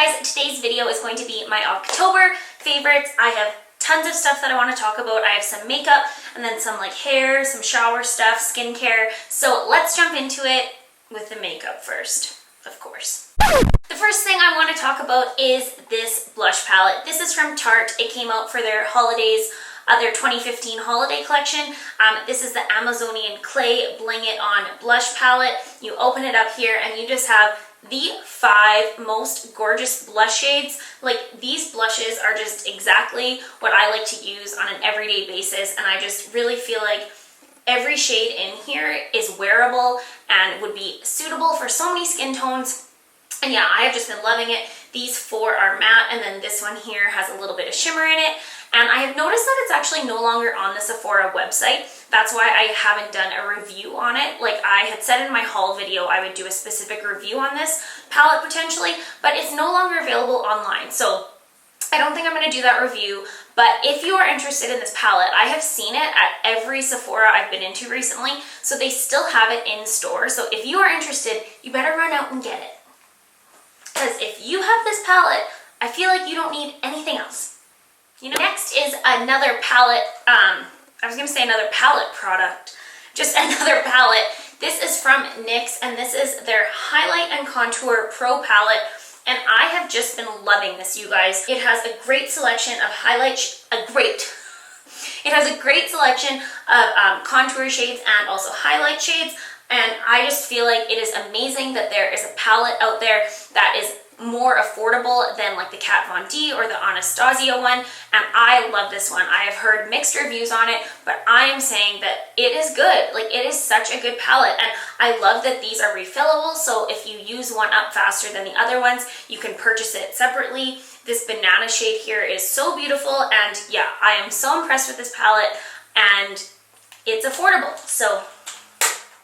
guys, today's video is going to be my October favorites. I have tons of stuff that I want to talk about. I have some makeup and then some like hair, some shower stuff, skincare. So let's jump into it with the makeup first, of course. The first thing I want to talk about is this blush palette. This is from Tarte. It came out for their holidays, their 2015 holiday collection. This is the Amazonian Clay Bling It On blush palette. You open it up here and you just have the 5 most gorgeous blush shades. Like, these blushes are just exactly what I like to use on an everyday basis, and I just really feel like every shade in here is wearable and would be suitable for so many skin tones. And yeah, I have just been loving it. These 4 are matte, and then this one here has a little bit of shimmer in it. And I have noticed that it's actually no longer on the Sephora website. That's why I haven't done a review on it. Like I had said in my haul video, I would do a specific review on this palette potentially, but it's no longer available online. So I don't think I'm going to do that review. But if you are interested in this palette, I have seen it at every Sephora I've been into recently. So they still have it in store. So if you are interested, you better run out and get it. Because if you have this palette, I feel like you don't need anything else. You know, next is another palette, I was going to say another palette product, just another palette. This is from NYX, and this is their Highlight and Contour Pro Palette, and I have just been loving this, you guys. It has a great selection of it has a great selection of contour shades and also highlight shades, and I just feel like it is amazing that there is a palette out there that is more affordable than like the Kat Von D or the Anastasia one, and I love this one. I have heard mixed reviews on it, but I am saying that it is good. Like, it is such a good palette, and I love that these are refillable, so if you use one up faster than the other ones, you can purchase it separately. This banana shade here is so beautiful, and yeah, I am so impressed with this palette, and it's affordable. So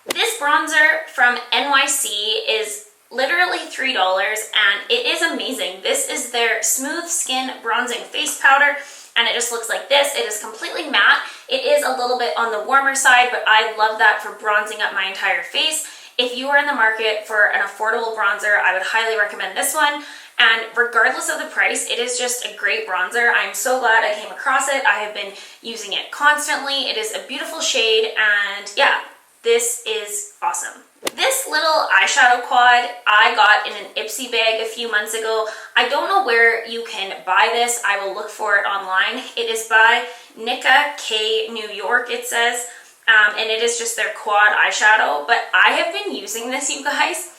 this bronzer from NYC is literally $3, and it is amazing. This is their Smooth Skin Bronzing Face Powder, and it just looks like this. It is completely matte. It is a little bit on the warmer side, but I love that for bronzing up my entire face. If you are in the market for an affordable bronzer, I would highly recommend this one. And regardless of the price, it is just a great bronzer. I'm so glad I came across it. I have been using it constantly. It is a beautiful shade, and yeah, this is awesome. This little eyeshadow quad I got in an Ipsy bag a few months ago. I don't know where you can buy this. I will look for it online. It is by Nika K New York, it says, and it is just their quad eyeshadow. But I have been using this, you guys,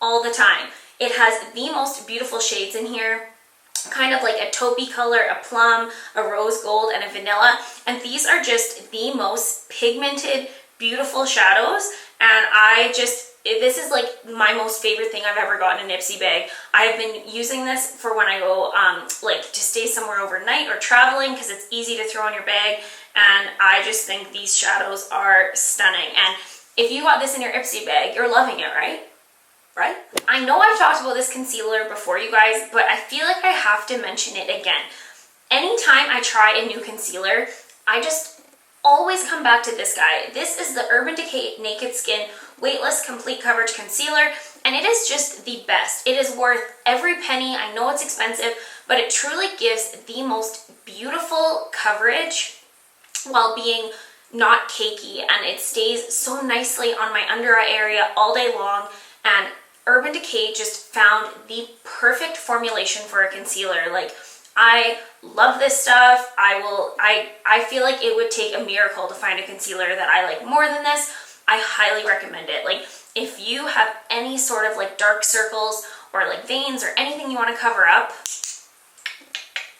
all the time. It has the most beautiful shades in here, kind of like a taupey color, a plum, a rose gold, and a vanilla. And these are just the most pigmented, beautiful shadows, and this is like my most favorite thing I've ever gotten in an Ipsy bag. I've been using this for when I go like to stay somewhere overnight or traveling, because it's easy to throw in your bag, and I just think these shadows are stunning. And if you got this in your Ipsy bag, you're loving it, right? Right? I know I've talked about this concealer before, you guys, but I feel like I have to mention it again. Anytime I try a new concealer, I just always come back to this guy. This is the Urban Decay Naked Skin Weightless Complete Coverage Concealer, and it is just the best. It is worth every penny. I know it's expensive, but it truly gives the most beautiful coverage while being not cakey, and it stays so nicely on my under eye area all day long. And Urban Decay just found the perfect formulation for a concealer. Like, I love this stuff. I feel like it would take a miracle to find a concealer that I like more than this. I highly recommend it. Like, if you have any sort of like dark circles or like veins or anything you want to cover up,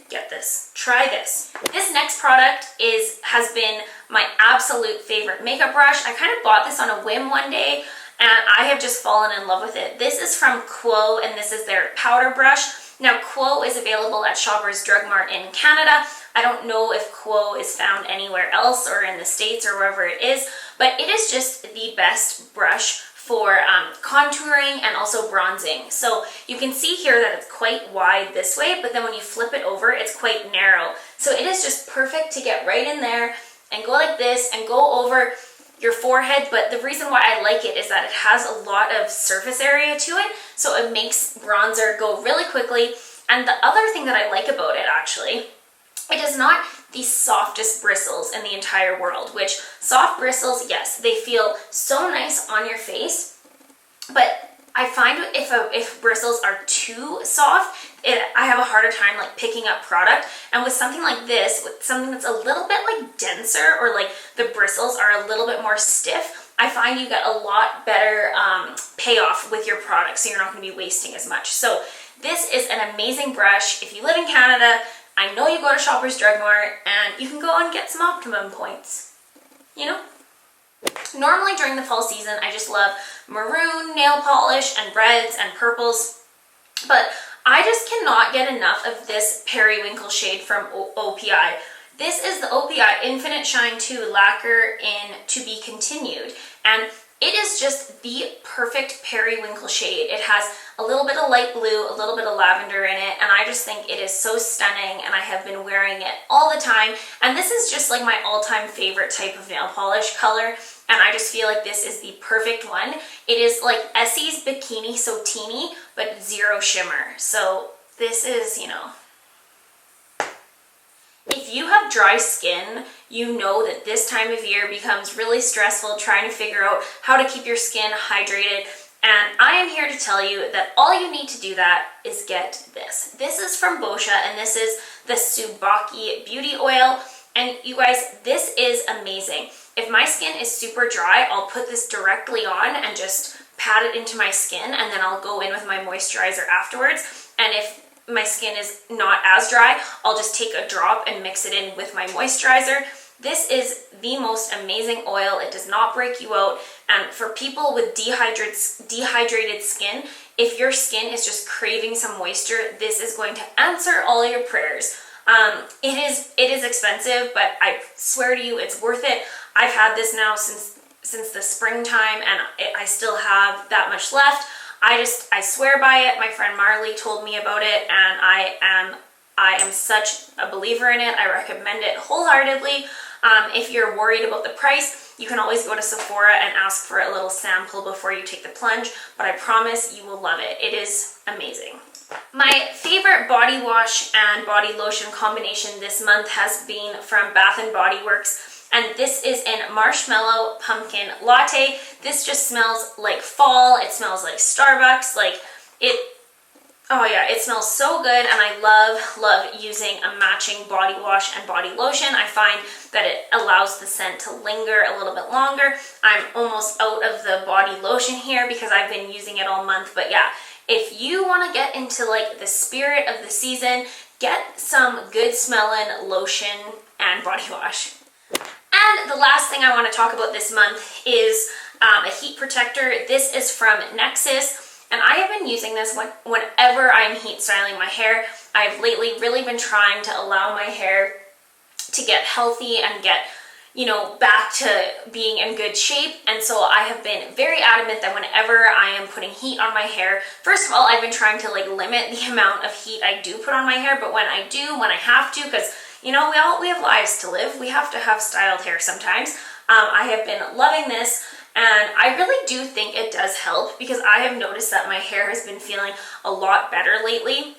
get this. Try this. This next product has been my absolute favorite makeup brush. I kind of bought this on a whim one day, and I have just fallen in love with it. This is from Quo, and this is their powder brush. Now, Quo is available at Shoppers Drug Mart in Canada. I don't know if Quo is found anywhere else or in the States or wherever it is, but it is just the best brush for contouring and also bronzing. So you can see here that it's quite wide this way, but then when you flip it over, it's quite narrow. So it is just perfect to get right in there and go like this and go over your forehead, but the reason why I like it is that it has a lot of surface area to it, so it makes bronzer go really quickly. And the other thing that I like about it, actually, it is not the softest bristles in the entire world, which soft bristles, yes, they feel so nice on your face, but I find if bristles are too soft, I have a harder time like picking up product. And with something like this, with something that's a little bit like denser, or like the bristles are a little bit more stiff, I find you get a lot better payoff with your product, so you're not going to be wasting as much. So this is an amazing brush. If you live in Canada, I know you go to Shoppers Drug Mart and you can go and get some Optimum points, you know? Normally during the fall season, I just love maroon nail polish and reds and purples, but I just cannot get enough of this periwinkle shade from OPI. This is the OPI Infinite Shine 2 Lacquer in To Be Continued, and it is just the perfect periwinkle shade. It has a little bit of light blue, a little bit of lavender in it, and I just think it is so stunning, and I have been wearing it all the time. And this is just like my all-time favorite type of nail polish color, and I just feel like this is the perfect one. It is like Essie's Bikini So Teeny, but zero shimmer. So this is, you know, if you have dry skin, you know that this time of year becomes really stressful trying to figure out how to keep your skin hydrated. And I am here to tell you that all you need to do that is get this. This is from Boscia, and this is the Subaki Beauty Oil. And you guys, this is amazing. If my skin is super dry, I'll put this directly on and just pat it into my skin, and then I'll go in with my moisturizer afterwards. And if my skin is not as dry, I'll just take a drop and mix it in with my moisturizer. This is the most amazing oil. It does not break you out. And for people with dehydrated skin, if your skin is just craving some moisture, this is going to answer all your prayers. It is expensive, but I swear to you, it's worth it. I've had this now since the springtime, and I still have that much left. I swear by it. My friend Marley told me about it, and I am such a believer in it. I recommend it wholeheartedly. If you're worried about the price, you can always go to Sephora and ask for a little sample before you take the plunge, but I promise you will love it. It is amazing. My favorite body wash and body lotion combination this month has been from Bath & Body Works, and this is in Marshmallow Pumpkin Latte. This just smells like fall. It smells like Starbucks. Oh yeah, it smells so good, and I love using a matching body wash and body lotion. I find that it allows the scent to linger a little bit longer. I'm almost out of the body lotion here because I've been using it all month, but yeah, if you want to get into like the spirit of the season, get some good smelling lotion and body wash. And the last thing I want to talk about this month is a heat protector. This is from Nexxus. And I have been using this whenever I'm heat styling my hair. I've lately really been trying to allow my hair to get healthy and get, you know, back to being in good shape. And so I have been very adamant that whenever I am putting heat on my hair, first of all, I've been trying to like limit the amount of heat I do put on my hair. But when I have to, because, you know, we have lives to live. We have to have styled hair sometimes. I have been loving this. And I really do think it does help, because I have noticed that my hair has been feeling a lot better lately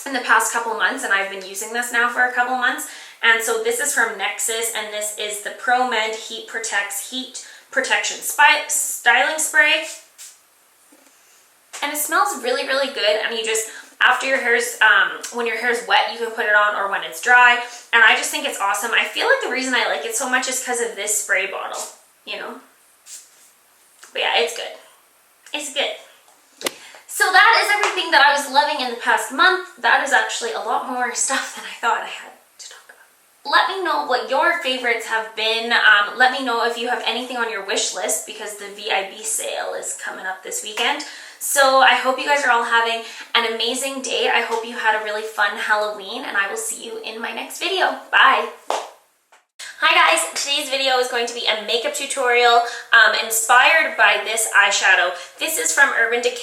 in the past couple months, and I've been using this now for a couple months. And so this is from Nexxus, and this is the Pro Mend Heat Protects Heat Protection Styling Spray. And it smells really, really good, and you just, after your hair's, when your hair's wet, you can put it on, or when it's dry, and I just think it's awesome. I feel like the reason I like it so much is because of this spray bottle, you know? But yeah, it's good. It's good. So that is everything that I was loving in the past month. That is actually a lot more stuff than I thought I had to talk about. Let me know what your favorites have been. Let me know if you have anything on your wish list, because the VIB sale is coming up this weekend. So I hope you guys are all having an amazing day. I hope you had a really fun Halloween, and I will see you in my next video. Bye. Hi guys, today's video is going to be a makeup tutorial inspired by this eyeshadow. This is from Urban Decay.